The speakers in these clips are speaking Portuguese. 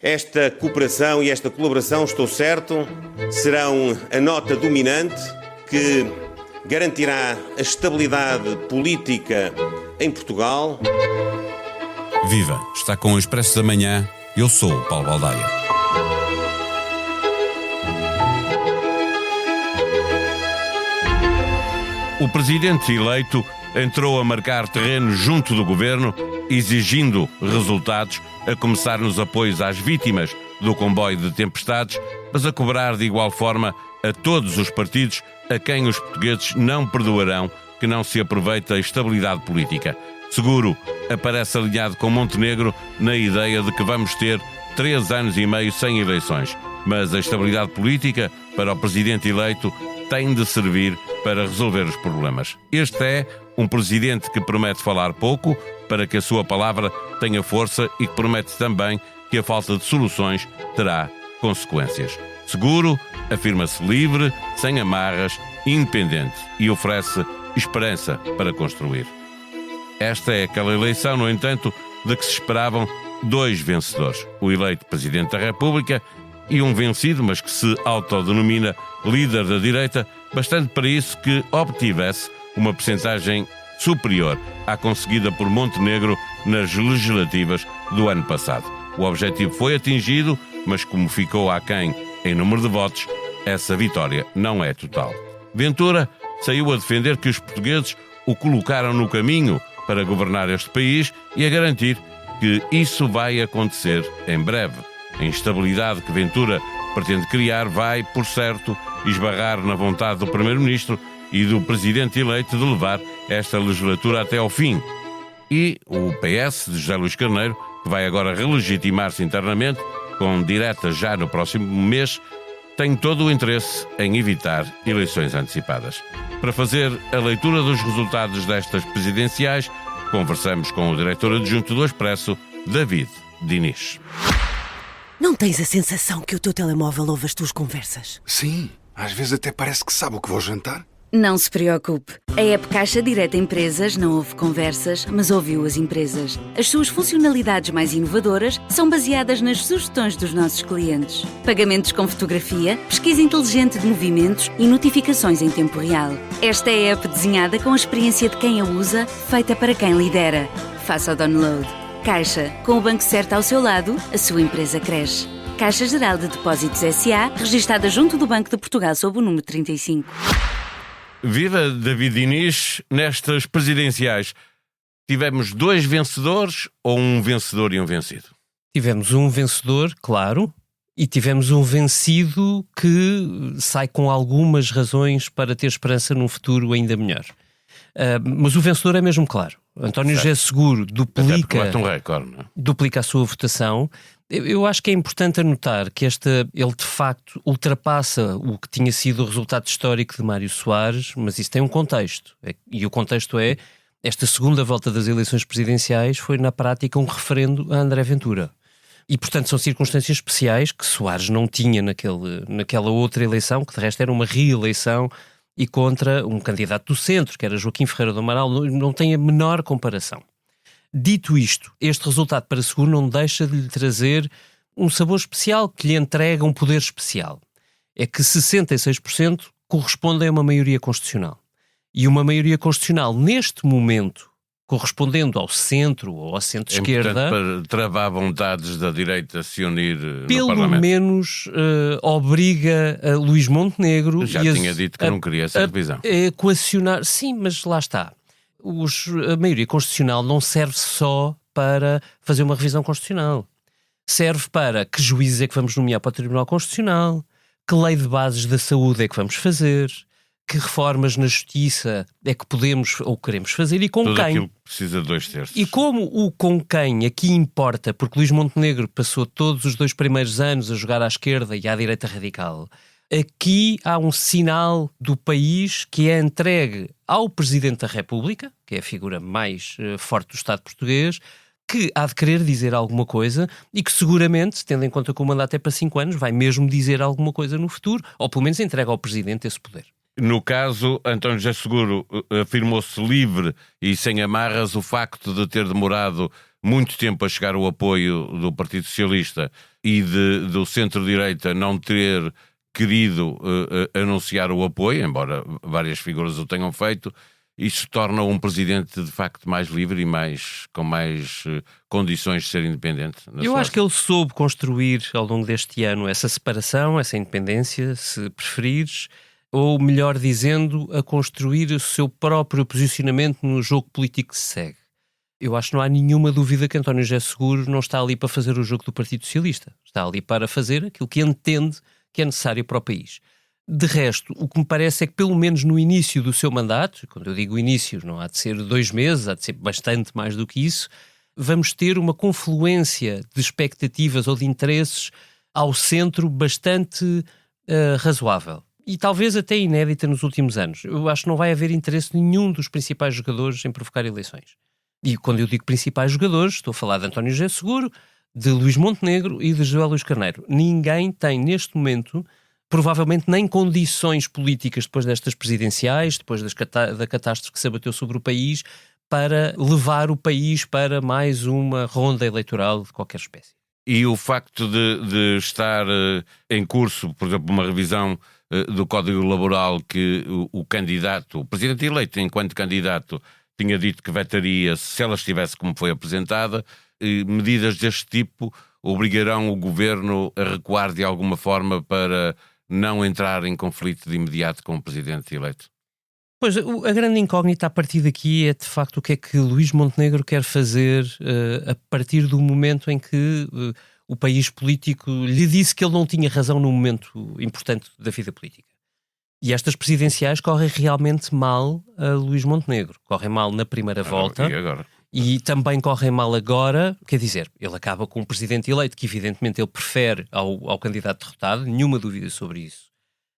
Esta cooperação e esta colaboração, estou certo, serão a nota dominante que garantirá a estabilidade política em Portugal. Viva! Está com o Expresso da Manhã. Eu sou o Paulo Baldaia. O presidente eleito entrou a marcar terreno junto do governo, exigindo resultados, a começar nos apoios às vítimas do comboio de tempestades, mas a cobrar de igual forma a todos os partidos a quem os portugueses não perdoarão que não se aproveite a estabilidade política. Seguro aparece alinhado com Montenegro na ideia de que vamos ter 3 anos e meio sem eleições, mas a estabilidade política para o presidente eleito tem de servir para resolver os problemas. Este é um presidente que promete falar pouco para que a sua palavra tenha força e que promete também que a falta de soluções terá consequências. Seguro, afirma-se livre, sem amarras, independente e oferece esperança para construir. Esta é aquela eleição, no entanto, de que se esperavam 2 vencedores. O eleito Presidente da República e um vencido, mas que se autodenomina líder da direita, bastante para isso que obtivesse uma percentagem superior à conseguida por Montenegro nas legislativas do ano passado. O objetivo foi atingido, mas como ficou aquém em número de votos, essa vitória não é total. Ventura saiu a defender que os portugueses o colocaram no caminho para governar este país e a garantir que isso vai acontecer em breve. A instabilidade que Ventura pretende criar vai, por certo, esbarrar na vontade do Primeiro-Ministro e do Presidente eleito de levar esta legislatura até ao fim. E o PS de José Luís Carneiro, que vai agora relegitimar-se internamente, com diretas já no próximo mês, tem todo o interesse em evitar eleições antecipadas. Para fazer a leitura dos resultados destas presidenciais, conversamos com o diretor adjunto do Expresso, David Diniz. Não tens a sensação que o teu telemóvel ouve as tuas conversas? Sim, às vezes até parece que sabe o que vou jantar. Não se preocupe. A app Caixa Direta Empresas não ouve conversas, mas ouviu as empresas. As suas funcionalidades mais inovadoras são baseadas nas sugestões dos nossos clientes. Pagamentos com fotografia, pesquisa inteligente de movimentos e notificações em tempo real. Esta é a app desenhada com a experiência de quem a usa, feita para quem lidera. Faça o download. Caixa, com o banco certo ao seu lado, a sua empresa cresce. Caixa Geral de Depósitos S.A., registada junto do Banco de Portugal sob o número 35. Viva David Diniz, nestas presidenciais tivemos 2 vencedores ou um vencedor e um vencido? Tivemos um vencedor, claro, e tivemos um vencido que sai com algumas razões para ter esperança num futuro ainda melhor. Mas o vencedor é mesmo claro. António José Seguro duplica a sua votação. Eu acho que é importante anotar que ele de facto ultrapassa o que tinha sido o resultado histórico de Mário Soares, mas isso tem um contexto. E o contexto é, esta segunda volta das eleições presidenciais foi na prática um referendo a André Ventura. E portanto são circunstâncias especiais que Soares não tinha naquela outra eleição, que de resto era uma reeleição e contra um candidato do centro, que era Joaquim Ferreira do Amaral, não tem a menor comparação. Dito isto, este resultado para Seguro não deixa de lhe trazer um sabor especial, que lhe entrega um poder especial. É que 66% correspondem a uma maioria constitucional. E uma maioria constitucional, neste momento, correspondendo ao centro ou ao centro-esquerda... para travar vontades da direita a se unir no pelo Parlamento. Menos obriga a Luís Montenegro... Já tinha dito que não queria essa revisão. Equacionar... Sim, mas lá está. A maioria constitucional não serve só para fazer uma revisão constitucional. Serve para que juízes é que vamos nomear para o Tribunal Constitucional, que lei de bases da saúde é que vamos fazer, que reformas na justiça é que podemos ou queremos fazer e com tudo quem. Aquilo precisa de 2/3. E como o com quem aqui importa, porque Luís Montenegro passou todos os 2 primeiros anos a jogar à esquerda e à direita radical, aqui há um sinal do país que é entregue ao Presidente da República, que é a figura mais forte do Estado português, que há de querer dizer alguma coisa e que seguramente, tendo em conta que o mandato é para 5 anos, vai mesmo dizer alguma coisa no futuro, ou pelo menos entrega ao Presidente esse poder. No caso, António José Seguro afirmou-se livre e sem amarras. O facto de ter demorado muito tempo a chegar o apoio do Partido Socialista e do centro-direita não ter querido anunciar o apoio, embora várias figuras o tenham feito. Isso torna um presidente de facto mais livre e com mais condições de ser independente. Eu acho que ele soube construir ao longo deste ano essa separação, essa independência, se preferires, ou melhor dizendo, a construir o seu próprio posicionamento no jogo político que se segue. Eu acho que não há nenhuma dúvida que António José Seguro não está ali para fazer o jogo do Partido Socialista. Está ali para fazer aquilo que entende que é necessário para o país. De resto, o que me parece é que pelo menos no início do seu mandato, quando eu digo início, não há de ser 2 meses, há de ser bastante mais do que isso, vamos ter uma confluência de expectativas ou de interesses ao centro bastante razoável. E talvez até inédita nos últimos anos. Eu acho que não vai haver interesse nenhum dos principais jogadores em provocar eleições. E quando eu digo principais jogadores, estou a falar de António José Seguro, de Luís Montenegro e de José Luís Carneiro. Ninguém tem neste momento, provavelmente nem condições políticas depois destas presidenciais, depois da catástrofe que se abateu sobre o país, para levar o país para mais uma ronda eleitoral de qualquer espécie. E o facto de estar em curso, por exemplo, uma revisão do Código Laboral que o candidato, o presidente eleito enquanto candidato, tinha dito que vetaria se ela estivesse como foi apresentada, medidas deste tipo obrigarão o governo a recuar de alguma forma para não entrar em conflito de imediato com o presidente eleito? Pois, a grande incógnita a partir daqui é de facto o que é que Luís Montenegro quer fazer a partir do momento em que o país político lhe disse que ele não tinha razão num momento importante da vida política. E estas presidenciais correm realmente mal a Luís Montenegro. Correm mal na primeira volta. E agora? E também correm mal agora, quer dizer, ele acaba com um presidente eleito que evidentemente ele prefere ao candidato derrotado, nenhuma dúvida sobre isso.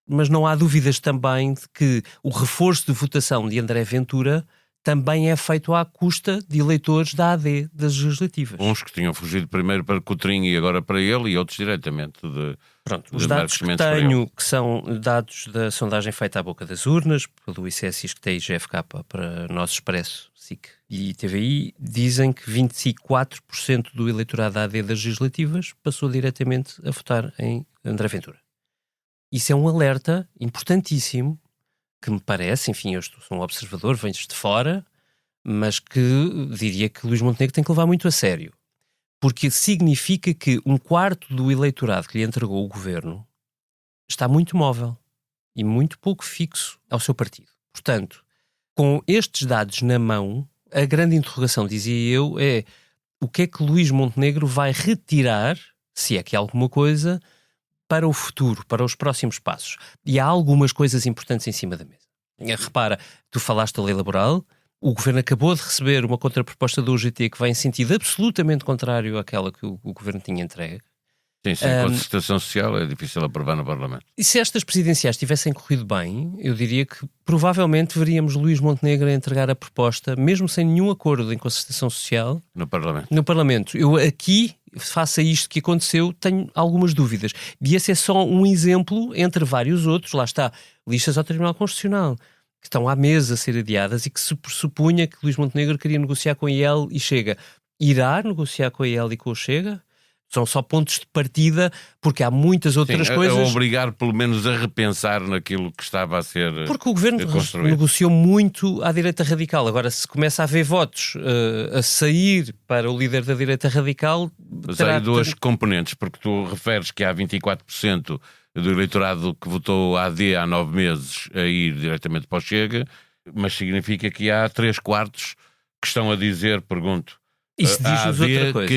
Mas não há dúvidas também de que o reforço de votação de André Ventura também é feito à custa de eleitores da AD, das legislativas. Uns que tinham fugido primeiro para Coutrinho e agora para ele, e outros diretamente de... Pronto, os dados que tenho, que são dados da sondagem feita à boca das urnas, pelo ICS, ISCTE e GFK para Nosso Expresso, SIC e TVI, dizem que 24% do eleitorado da AD das legislativas passou diretamente a votar em André Ventura. Isso é um alerta importantíssimo, que me parece, enfim, eu sou um observador, venho de fora, mas que diria que Luís Montenegro tem que levar muito a sério. Porque significa que 1/4 do eleitorado que lhe entregou o governo está muito móvel e muito pouco fixo ao seu partido. Portanto, com estes dados na mão, a grande interrogação, dizia eu, é o que é que Luís Montenegro vai retirar, se é que há alguma coisa, para o futuro, para os próximos passos. E há algumas coisas importantes em cima da mesa. Repara, tu falaste da lei laboral, o governo acabou de receber uma contraproposta do UGT que vai em sentido absolutamente contrário àquela que o governo tinha entregue. Sim, sem concertação social é difícil aprovar no Parlamento. E se estas presidenciais tivessem corrido bem, eu diria que provavelmente veríamos Luís Montenegro a entregar a proposta, mesmo sem nenhum acordo em concertação social, no Parlamento. No Parlamento. Eu aqui, face a isto que aconteceu, tenho algumas dúvidas. E esse é só um exemplo entre vários outros. Lá está, listas ao Tribunal Constitucional, que estão à mesa a ser adiadas e que se pressupunha que Luís Montenegro queria negociar com a IEL e Chega. Irá negociar com a IEL e com o Chega? São só pontos de partida, porque há muitas outras coisas... A obrigar pelo menos a repensar naquilo que estava a ser construído. Porque o governo negociou muito à direita radical. Agora, se começa a haver votos a sair para o líder da direita radical... Mas há duas componentes, porque tu referes que há 24% do eleitorado que votou AD há 9 meses a ir diretamente para o Chega, mas significa que há 3/4 que estão a dizer, pergunto... Isso diz-nos outra coisa.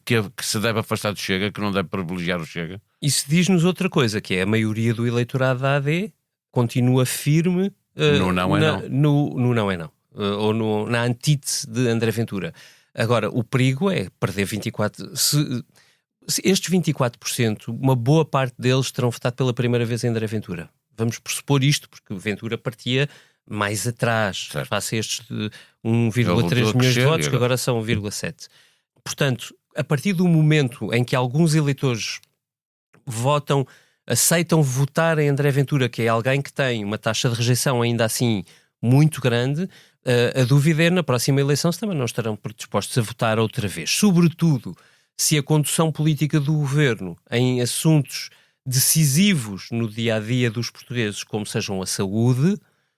Que se deve afastar do Chega, que não deve privilegiar o Chega? Isso diz-nos outra coisa, que é a maioria do eleitorado da AD continua firme no não é não. No não é não. Ou na antítese de André Ventura. Agora, o perigo é perder 24%. Se estes 24%, uma boa parte deles terão votado pela primeira vez em André Ventura. Vamos pressupor isto, porque Ventura partia mais atrás, face a estes de 1,3 milhões de votos, que agora são 1,7. Portanto, a partir do momento em que alguns eleitores aceitam votar em André Ventura, que é alguém que tem uma taxa de rejeição ainda assim muito grande, A dúvida é, na próxima eleição, se também não estarão predispostos a votar outra vez. Sobretudo, se a condução política do governo em assuntos decisivos no dia-a-dia dos portugueses, como sejam a saúde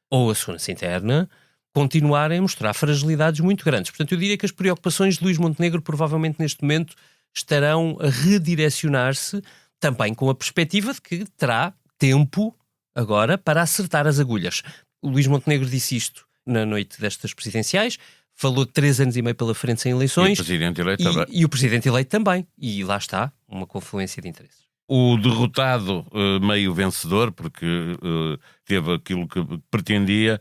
ou a segurança interna, continuarem a mostrar fragilidades muito grandes. Portanto, eu diria que as preocupações de Luís Montenegro provavelmente neste momento estarão a redirecionar-se também com a perspectiva de que terá tempo agora para acertar as agulhas. O Luís Montenegro disse isto na noite destas presidenciais, falou de 3 anos e meio pela frente sem eleições. E o Presidente eleito também. E o Presidente eleito também. E lá está, uma confluência de interesses. O derrotado, meio vencedor, porque teve aquilo que pretendia,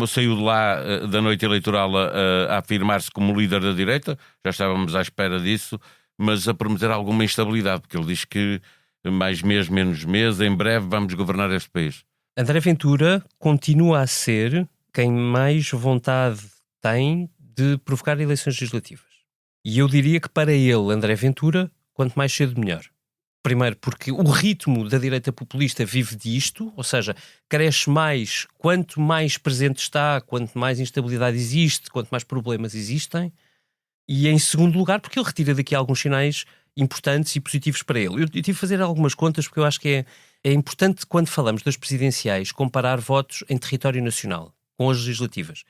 saiu de lá da noite eleitoral a afirmar-se como líder da direita, já estávamos à espera disso, mas a prometer alguma instabilidade, porque ele diz que mais mês, menos mês, em breve vamos governar este país. André Ventura continua a ser quem mais vontade tem de provocar eleições legislativas. E eu diria que para ele, André Ventura, quanto mais cedo melhor. Primeiro porque o ritmo da direita populista vive disto, ou seja, cresce mais quanto mais presente está, quanto mais instabilidade existe, quanto mais problemas existem. E em segundo lugar porque ele retira daqui alguns sinais importantes e positivos para ele. Eu tive de fazer algumas contas porque eu acho que é importante, quando falamos das presidenciais, comparar votos em território nacional com as legislativas.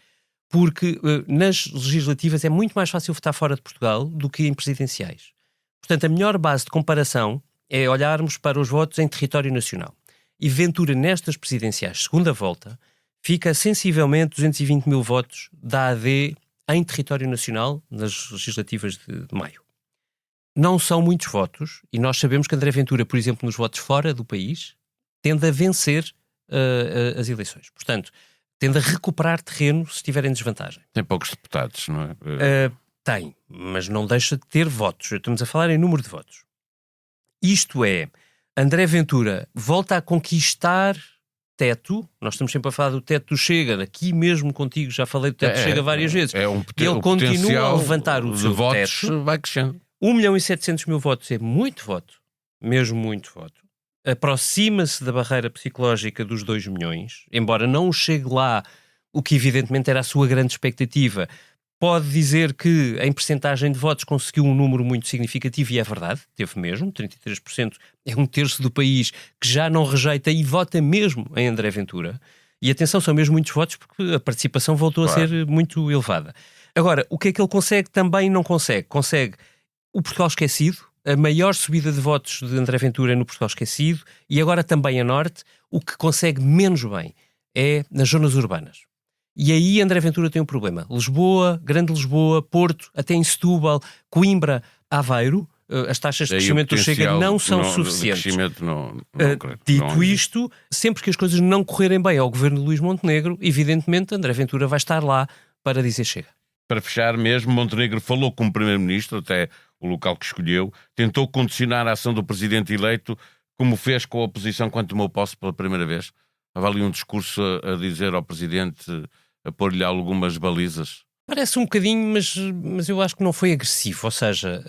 Porque nas legislativas é muito mais fácil votar fora de Portugal do que em presidenciais. Portanto, a melhor base de comparação é olharmos para os votos em território nacional. E Ventura, nestas presidenciais, segunda volta, fica sensivelmente 220 mil votos da AD em território nacional nas legislativas de maio. Não são muitos votos, e nós sabemos que André Ventura, por exemplo, nos votos fora do país, tende a vencer as eleições. Portanto, tende a recuperar terreno se estiver em desvantagem. Tem poucos deputados, não é? Tem, mas não deixa de ter votos. Estamos a falar em número de votos. Isto é, André Ventura volta a conquistar teto. Nós estamos sempre a falar do teto do Chega. Aqui mesmo contigo já falei do teto do Chega várias vezes. Ele continua a levantar o seu votos teto. Vai crescendo. 1.700.000 votos é muito voto. Mesmo muito voto. Aproxima-se da barreira psicológica dos 2 milhões. Embora não chegue lá, o que evidentemente era a sua grande expectativa. Pode dizer que em percentagem de votos conseguiu um número muito significativo, e é verdade, teve mesmo, 33%, é 1/3 do país que já não rejeita e vota mesmo em André Ventura. E atenção, são mesmo muitos votos porque a participação voltou a ser muito elevada. Agora, o que é que ele consegue? Também não consegue. Consegue o Portugal Esquecido, a maior subida de votos de André Ventura no Portugal Esquecido, e agora também a Norte. O que consegue menos bem é nas zonas urbanas. E aí André Ventura tem um problema. Lisboa, Grande Lisboa, Porto, até em Setúbal, Coimbra, Aveiro, as taxas de crescimento do Chega não são suficientes. Dito isto, sempre que as coisas não correrem bem ao governo de Luís Montenegro, evidentemente André Ventura vai estar lá para dizer chega. Para fechar mesmo, Montenegro falou com o Primeiro-Ministro, até o local que escolheu, tentou condicionar a ação do Presidente eleito, como fez com a oposição quando tomou posse pela primeira vez. Havia ali um discurso a dizer ao Presidente, a pôr-lhe algumas balizas. Parece um bocadinho, mas eu acho que não foi agressivo. Ou seja,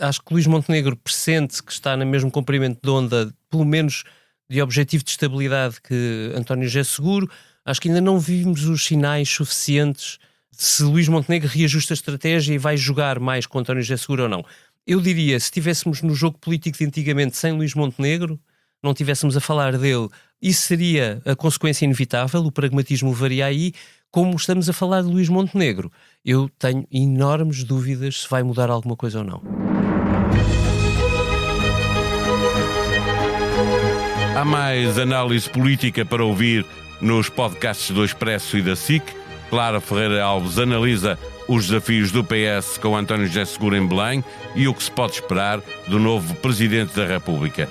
acho que Luís Montenegro pressente que está no mesmo comprimento de onda, pelo menos de objetivo de estabilidade, que António José Seguro. Acho que ainda não vimos os sinais suficientes de se Luís Montenegro reajusta a estratégia e vai jogar mais com António José Seguro ou não. Eu diria, se estivéssemos no jogo político de antigamente sem Luís Montenegro, não estivéssemos a falar dele, isso seria a consequência inevitável, o pragmatismo levaria aí. Como estamos a falar de Luís Montenegro, eu tenho enormes dúvidas se vai mudar alguma coisa ou não. Há mais análise política para ouvir nos podcasts do Expresso e da SIC. Clara Ferreira Alves analisa os desafios do PS com António José Seguro em Belém e o que se pode esperar do novo Presidente da República.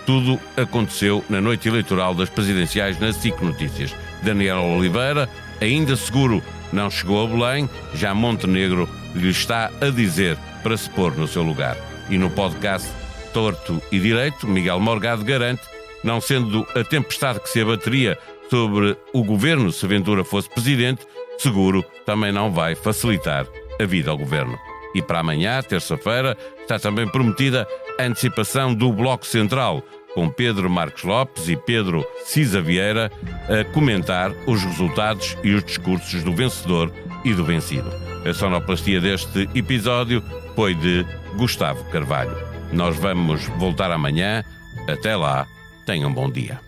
Tudo aconteceu na noite eleitoral das presidenciais na SIC Notícias. Daniel Oliveira, ainda Seguro, não chegou a Belém, já Montenegro lhe está a dizer para se pôr no seu lugar. E no podcast Torto e Direito, Miguel Morgado garante, não sendo a tempestade que se abateria sobre o governo se Ventura fosse presidente, Seguro também não vai facilitar a vida ao governo. E para amanhã, terça-feira, está também prometida a antecipação do Bloco Central, com Pedro Marcos Lopes e Pedro Cisa Vieira a comentar os resultados e os discursos do vencedor e do vencido. A sonoplastia deste episódio foi de Gustavo Carvalho. Nós vamos voltar amanhã. Até lá, tenham um bom dia.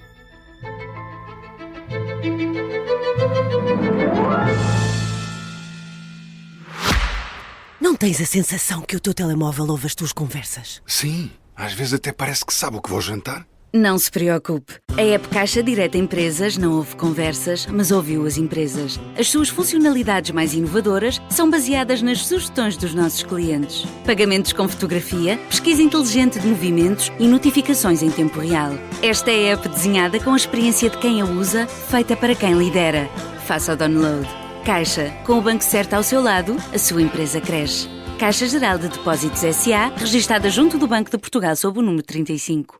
Não tens a sensação que o teu telemóvel ouve as tuas conversas? Sim, às vezes até parece que sabe o que vou jantar. Não se preocupe. A app Caixa Direta Empresas não ouve conversas, mas ouviu as empresas. As suas funcionalidades mais inovadoras são baseadas nas sugestões dos nossos clientes. Pagamentos com fotografia, pesquisa inteligente de movimentos e notificações em tempo real. Esta é a app desenhada com a experiência de quem a usa, feita para quem lidera. Faça o download. Caixa, com o banco certo ao seu lado, a sua empresa cresce. Caixa Geral de Depósitos S.A., registada junto do Banco de Portugal sob o número 35.